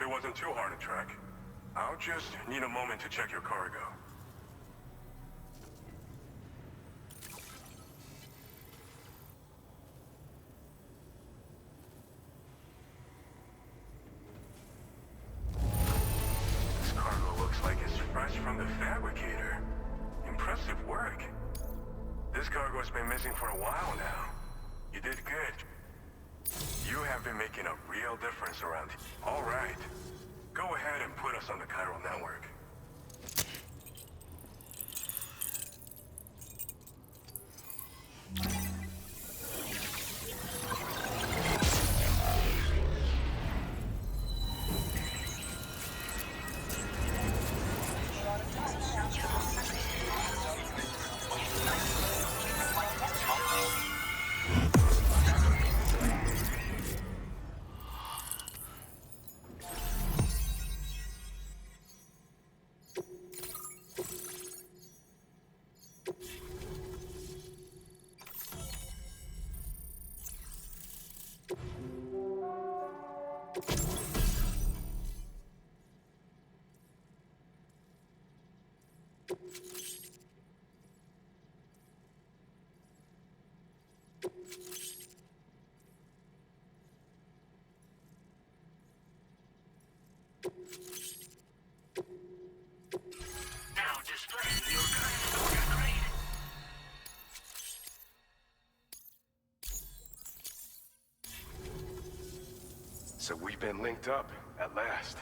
it wasn't too hard to track. I'll just need a moment to check your cargo. This cargo looks like it's fresh from the fabricator. Impressive work. This cargo's been missing for a while now. You did good. You have been making a real difference around here. All right. Go ahead and put us on the chiral network. Now displaying your current grade. So we've been linked up, at last.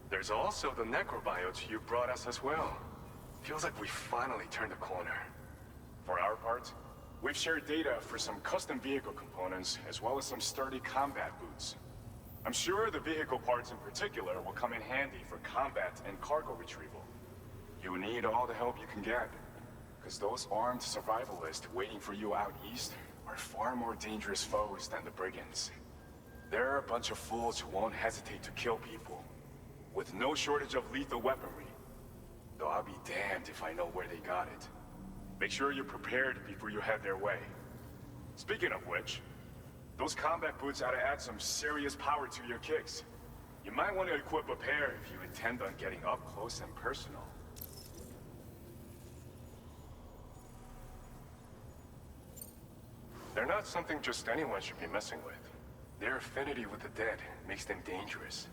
There's also the necrobiotes you brought us as well. Feels like we finally turned a corner. For our part, we've shared data for some custom vehicle components, as well as some sturdy combat boots. I'm sure the vehicle parts in particular will come in handy for combat and cargo retrieval. You need all the help you can get, because those armed survivalists waiting for you out east are far more dangerous foes than the brigands. They're a bunch of fools who won't hesitate to kill people, with no shortage of lethal weaponry. Though I'll be damned if I know where they got it. Make sure you're prepared before you head their way. Speaking of which, those combat boots ought to add some serious power to your kicks. You might want to equip a pair if you intend on getting up close and personal. They're not something just anyone should be messing with. Their affinity with the dead makes them dangerous.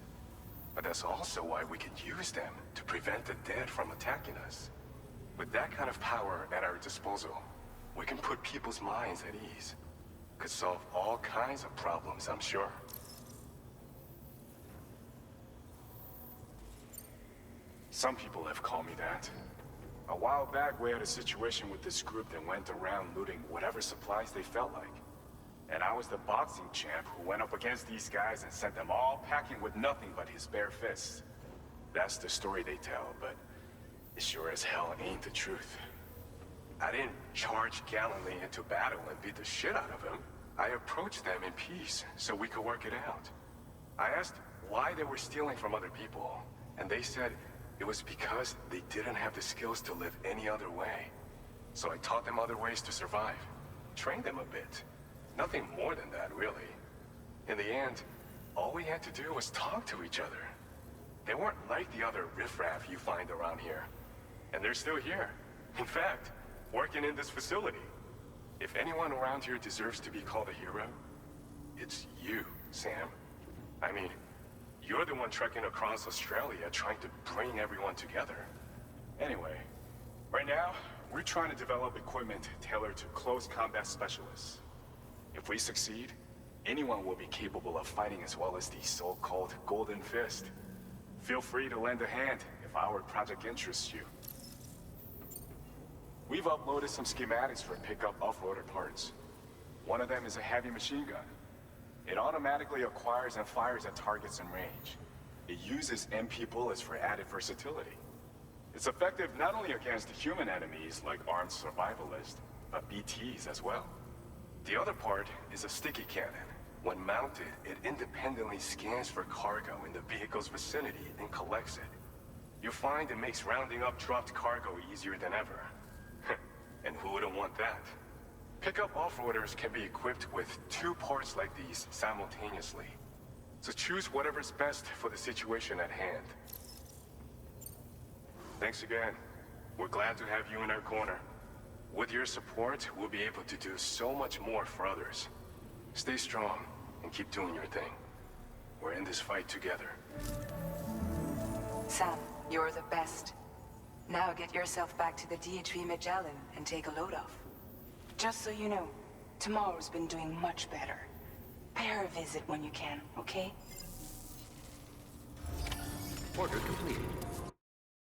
But that's also why we can use them to prevent the dead from attacking us. With that kind of power at our disposal, we can put people's minds at ease. Could solve all kinds of problems, I'm sure. Some people have called me that. A while back, we had a situation with this group that went around looting whatever supplies they felt like. And I was the boxing champ who went up against these guys and sent them all packing with nothing but his bare fists. That's the story they tell, but it sure as hell ain't the truth. I didn't charge gallantly into battle and beat the shit out of them. I approached them in peace so we could work it out. I asked why they were stealing from other people, and they said it was because they didn't have the skills to live any other way. So I taught them other ways to survive, trained them a bit. Nothing more than that, really. In the end, all we had to do was talk to each other. They weren't like the other riffraff you find around here. And they're still here. In fact, working in this facility. If anyone around here deserves to be called a hero, it's you, Sam. I mean, you're the one trekking across Australia trying to bring everyone together. Anyway, right now, we're trying to develop equipment tailored to close combat specialists. If we succeed, anyone will be capable of fighting as well as the so-called Golden Fist. Feel free to lend a hand if our project interests you. We've uploaded some schematics for pickup off-roader parts. One of them is a heavy machine gun. It automatically acquires and fires at targets in range. It uses MP bullets for added versatility. It's effective not only against human enemies like armed survivalists, but BTs as well. The other part is a sticky cannon. When mounted, it independently scans for cargo in the vehicle's vicinity and collects it. You'll find it makes rounding up dropped cargo easier than ever. And who wouldn't want that? Pickup off-roaders can be equipped with 2 parts like these simultaneously. So choose whatever's best for the situation at hand. Thanks again. We're glad to have you in our corner. With your support, we'll be able to do so much more for others. Stay strong and keep doing your thing. We're in this fight together. Sam, you're the best. Now get yourself back to the DHV Magellan and take a load off. Just so you know, tomorrow's been doing much better. Pay her a visit when you can, okay? Order completed.